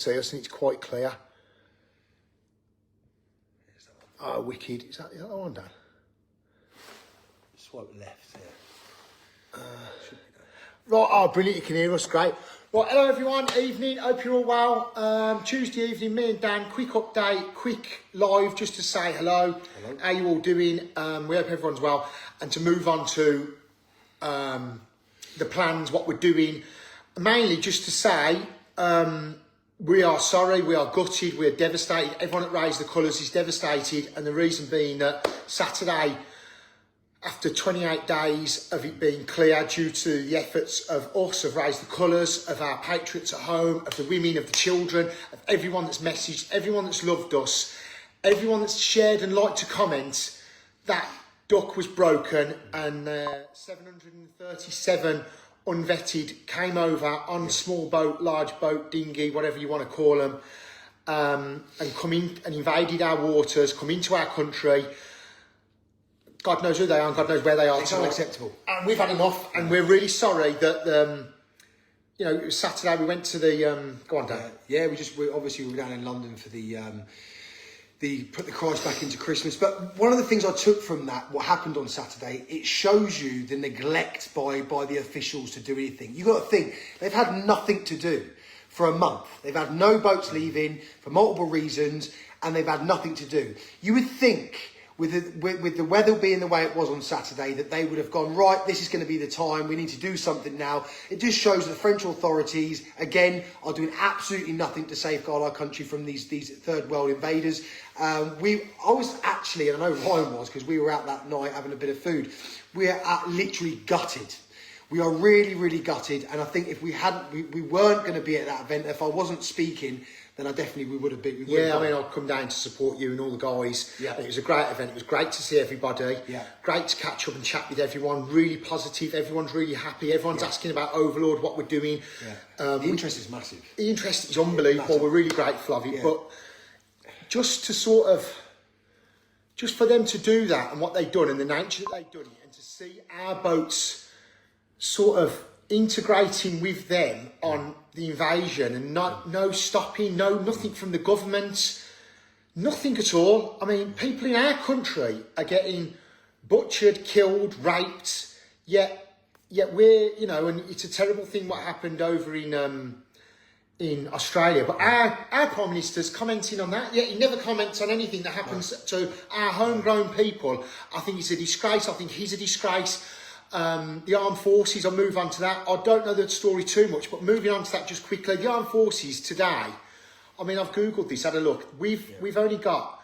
See, I think it's quite clear. Oh, wicked. Is that the other one, Dan? Swipe left here. Right, oh, brilliant, you can hear us, great. Right, hello everyone, evening, hope you're all well. Tuesday evening, me and Dan, quick update, quick live, just to say hello. How you all doing? We hope everyone's well. And to move on to the plans, what we're doing. Mainly just to say, we are sorry, we are gutted, we are devastated. Everyone that raised the colours is devastated. And the reason being that Saturday, after 28 days of it being clear due to the efforts of us, of Raise the Colours, of our patriots at home, of the women, of the children, of everyone that's messaged, everyone that's loved us, everyone that's shared and liked to comment, that duck was broken and 737 unvetted came over on small boat, large boat, dinghy, whatever you want to call them, and come in and invaded our waters, come into our country. God knows who they are and God knows where they are. It's unacceptable. And we've had enough, and we're really sorry that, you know, it was Saturday, we went to the, go on, Dan. Yeah, we were down in London for the put the Christ back into Christmas. But one of the things I took from that, what happened on Saturday, it shows you the neglect by the officials to do anything. You've got to think, they've had nothing to do for a month. They've had no boats leaving for multiple reasons, and they've had nothing to do. You would think, with the weather being the way it was on Saturday, that they would have gone, right, this is going to be the time, we need to do something now. It just shows that the French authorities, again, are doing absolutely nothing to safeguard our country from these third world invaders. I was actually, and I know Ryan was, because we were out that night having a bit of food, we are literally gutted. We are really, really gutted. And I think if we weren't going to be at that event, if I wasn't speaking, then we would have been. Yeah, I mean, I'll come down to support you and all the guys. Yeah. It was a great event. It was great to see everybody. Yeah. Great to catch up and chat with everyone. Really positive. Everyone's really happy. Everyone's asking about Overlord, what we're doing. Yeah. The interest is massive. The interest is unbelievable. Massive. We're really grateful of it. Yeah. But just to just for them to do that and what they've done and the nature that they've done it, and to see our boats sort of integrating with them on the invasion and no stopping, nothing from the government, nothing at all. I mean, people in our country are getting butchered, killed, raped, yet we're, you know, and it's a terrible thing what happened over in Australia. But our Prime Minister's commenting on that, yet he never comments on anything that happens to our homegrown people. I think it's a disgrace. I think he's a disgrace. The armed forces, I'll move on to that. I don't know the story too much, but moving on to that just quickly. The armed forces today, I mean, I've Googled this, had a look. We've only got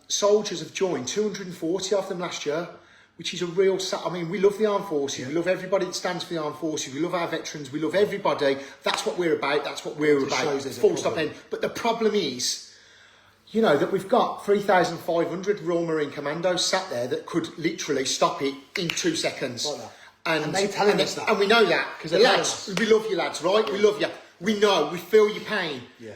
soldiers have joined, 240 of them last year, which is a real, I mean, we love the armed forces. Yeah. We love everybody that stands for the armed forces. We love our veterans. We love everybody. That's what we're about. That's what we're about. Full stop end. But the problem is, you know, that we've got 3,500 Royal Marine Commandos sat there that could literally stop it in 2 seconds. Like that. And they're telling us that. And we know that. Because lads, we love you lads, right? Yeah. We love you. We know. We feel your pain. Yeah.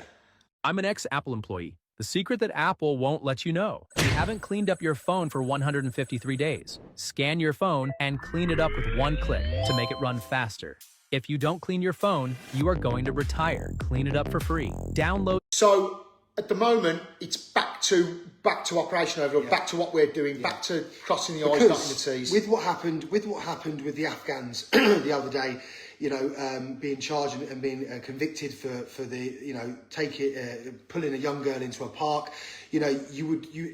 I'm an ex-Apple employee. The secret that Apple won't let you know. You haven't cleaned up your phone for 153 days. Scan your phone and clean it up with one click to make it run faster. If you don't clean your phone, you are going to retire. Clean it up for free. Download. So at the moment, it's back to Operation Overlord, back to what we're doing, back to crossing the I's, dotting the T's. With what happened with the Afghans the other day, you know, being charged and being convicted for the, you know, pulling a young girl into a park, you know,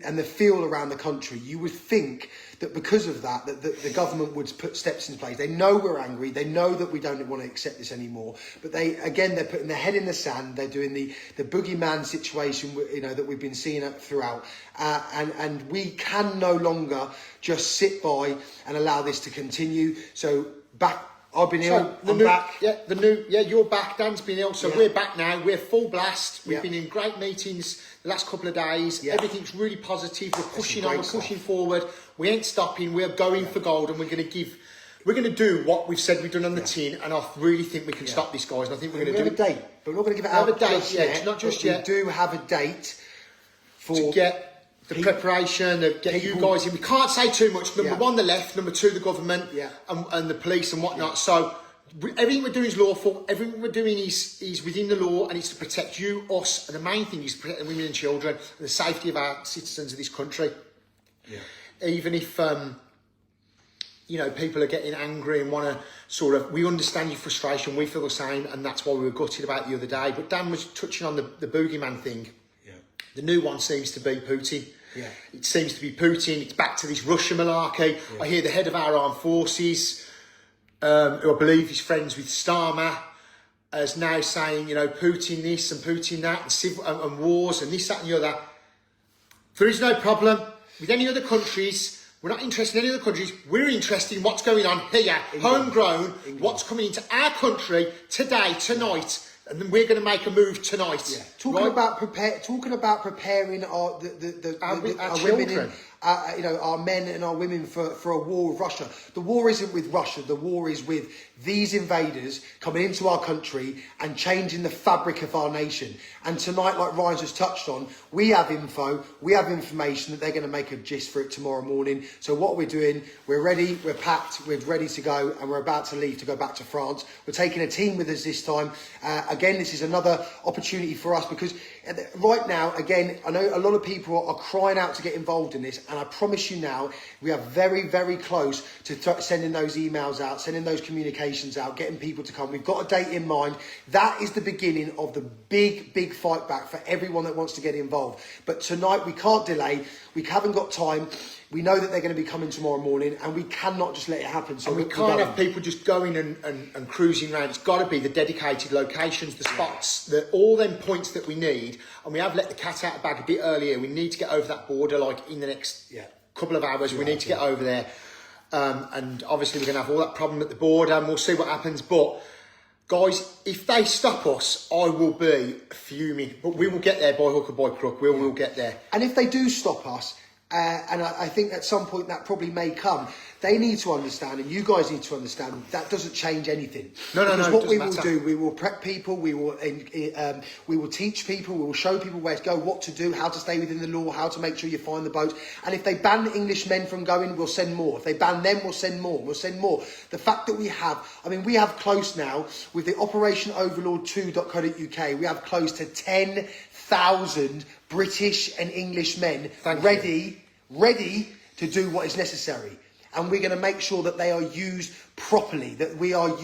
and the feel around the country, you would think that because of that the government would put steps in place. They know we're angry. They know that we don't want to accept this anymore. But they're putting their head in the sand. They're doing the boogeyman situation, you know, that we've been seeing throughout. And we can no longer just sit by and allow this to continue. So I've been ill. I'm back. Yeah, you're back. Dan's been ill, so we're back now. We're full blast. We've been in great meetings the last couple of days. Yeah. Everything's really positive. We're pushing on. We're pushing forward. We ain't stopping. We're going for gold, and we're going to do what we've said we've done on the tin. And I really think we can stop this, guys. And I think we're going to do a date, but we're not going to give it out. We have a date yet. Not just yet. We do have a date to get the preparation, get you guys in. We can't say too much. Number one, the left. Number two, the government and the police and whatnot. So everything we're doing is lawful. Everything we're doing is within the law, and it's to protect you, us, and the main thing is to protect the women and children, and the safety of our citizens of this country. Yeah. Even if people are getting angry and want to we understand your frustration. We feel the same, and that's why we were gutted about the other day. But Dan was touching on the boogeyman thing. Yeah. The new one seems to be Putin. Yeah. It seems to be Putin. It's back to this Russia malarkey. Yeah. I hear the head of our armed forces, who I believe is friends with Starmer, is now saying, Putin this and Putin that, and civil and wars and this, that, and the other. There is no problem with any other countries. We're not interested in any other countries. We're interested in what's going on here, homegrown, what's coming into our country today, tonight. And then we're going to make a move tonight. Yeah. Talking about preparing our women, our men and our women for a war with Russia. The war isn't with Russia. The war is with these invaders coming into our country and changing the fabric of our nation. And tonight, like Ryan's just touched on, we have info, we have information that they're going to make a gist for it tomorrow morning. So what we're doing, we're ready, we're packed, we're ready to go, and we're about to leave to go back to France. We're taking a team with us this time. Again, this is another opportunity for us because right now, again, I know a lot of people are crying out to get involved in this, and I promise you now, we are very, very close to sending those emails out, sending those communications out, getting people to come. We've got a date in mind. That is the beginning of the big, big fight back for everyone that wants to get involved. But tonight, we can't delay. We haven't got time. We know that they're going to be coming tomorrow morning, and we cannot just let it happen. So we can't have people just going and cruising around. It's got to be the dedicated locations, the spots, all them points that we need. And we have let the cat out of the bag a bit earlier. We need to get over that border, like in the next couple of hours. We need to get over there. And obviously we're going to have all that problem at the border, and we'll see what happens. But guys, if they stop us, I will be fuming. But we will get there by hook or by crook. We will get there. And if they do stop us, and I think at some point that probably may come, they need to understand, and you guys need to understand, that doesn't change anything. Because what we will do, we will prep people, we will teach people, we will show people where to go, what to do, how to stay within the law, how to make sure you find the boats. And if they ban English men from going, we'll send more. If they ban them, we'll send more. We'll send more. The fact that we have close now with the Operation Overlord 2.co.uk, we have close to 10,000 British and English men ready to do what is necessary. And we're going to make sure that they are used properly, that we are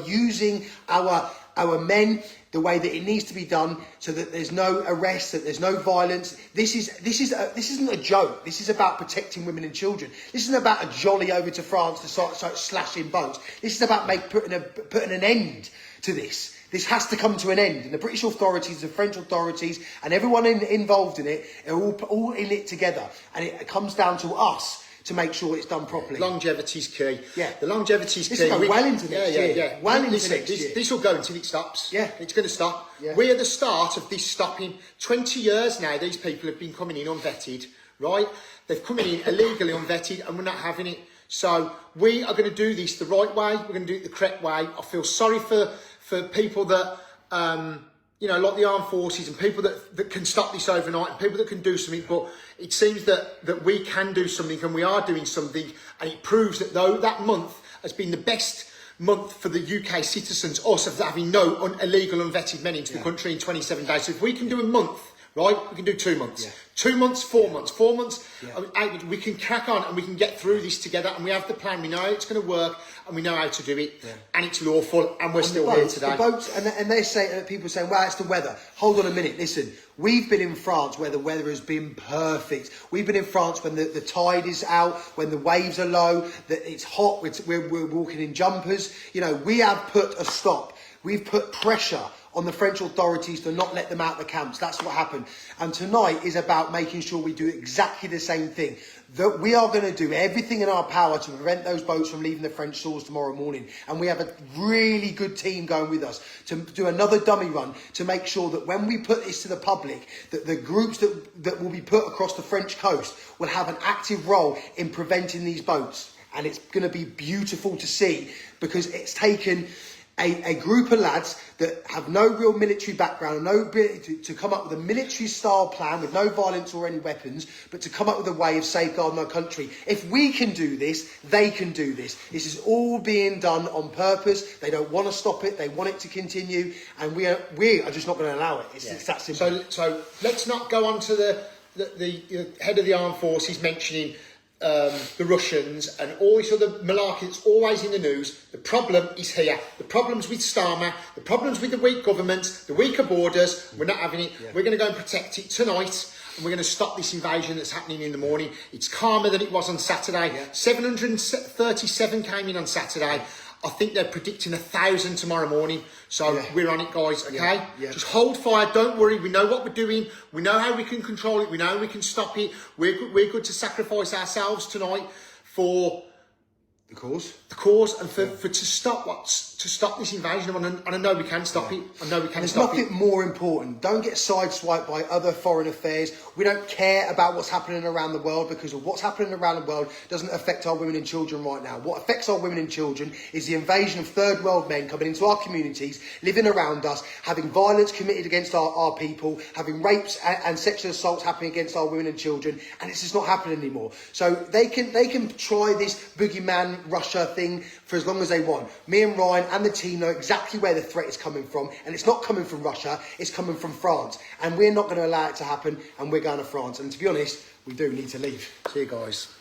using our men the way that it needs to be done, so that there's no arrests, that there's no violence. This isn't a joke. This is about protecting women and children. This isn't about a jolly over to France to start slashing boats. This is about putting an end to this. This has to come to an end, and the British authorities, the French authorities, and everyone involved in it are all in it together. And it comes down to us to make sure it's done properly. Longevity's key. Yeah. The longevity's key. This will go well into next year. Yeah. Well into next year. This will go until it stops. Yeah. It's going to stop. Yeah. We're the start of this stopping. 20 years now, these people have been coming in unvetted, right? They've come in illegally unvetted, and we're not having it. So we are going to do this the right way. We're going to do it the correct way. I feel sorry for people that, like the armed forces, and people that can stop this overnight, and people that can do something. But it seems that we can do something, and we are doing something. And it proves that though that month has been the best month for the UK citizens, us, of having no illegal unvetted men into the country in 27 days. So if we can do a month, right, we can do 2 months. Yeah. 2 months, 4 months, 4 months. Yeah. We can crack on, and we can get through this together, and we have the plan. We know it's going to work, and we know how to do it, and it's lawful, and we're still here today. The boats, and they say, people saying, well, it's the weather. Hold on a minute, listen. We've been in France where the weather has been perfect. We've been in France when the tide is out, when the waves are low, that it's hot, we're walking in jumpers. We have put a stop. We've put pressure on the French authorities to not let them out the camps. That's what happened. And tonight is about making sure we do exactly the same thing. That we are going to do everything in our power to prevent those boats from leaving the French shores tomorrow morning. And we have a really good team going with us to do another dummy run to make sure that when we put this to the public, that the groups that will be put across the French coast will have an active role in preventing these boats. And it's going to be beautiful to see, because it's taken a group of lads that have no real military background, no ability to come up with a military style plan with no violence or any weapons, but to come up with a way of safeguarding our country. If we can do this, they can do this. This is all being done on purpose. They don't want to stop it. They want it to continue, and we are just not going to allow it. It's that simple. So let's not go on to the head of the armed forces mentioning the Russians and all this other malarkey that's always in the news. The problem is here. The problem's with Starmer. The problem's with the weak governments, the weaker borders. We're not having it. Yeah. We're going to go and protect it tonight, and we're going to stop this invasion that's happening in the morning. It's calmer than it was on Saturday. Yeah. 737 came in on Saturday. I think they're predicting 1,000 tomorrow morning. So we're on it, guys, okay? Yeah. Just hold fire. Don't worry. We know what we're doing. We know how we can control it. We know how we can stop it. We're good to sacrifice ourselves tonight for the cause. And for to stop this invasion. And I know we can stop it. I know we can stop it. There's nothing more important. Don't get sideswiped by other foreign affairs. We don't care about what's happening around the world, because of what's happening around the world doesn't affect our women and children right now. What affects our women and children is the invasion of third world men coming into our communities, living around us, having violence committed against our people, having rapes and sexual assaults happening against our women and children, and it's just not happening anymore. So they can try this boogeyman Russia thing for as long as they want. Me and Ryan and the team know exactly where the threat is coming from, and it's not coming from Russia, it's coming from France, and we're not going to allow it to happen, and we're going to France. And to be honest, we do need to leave. See you guys.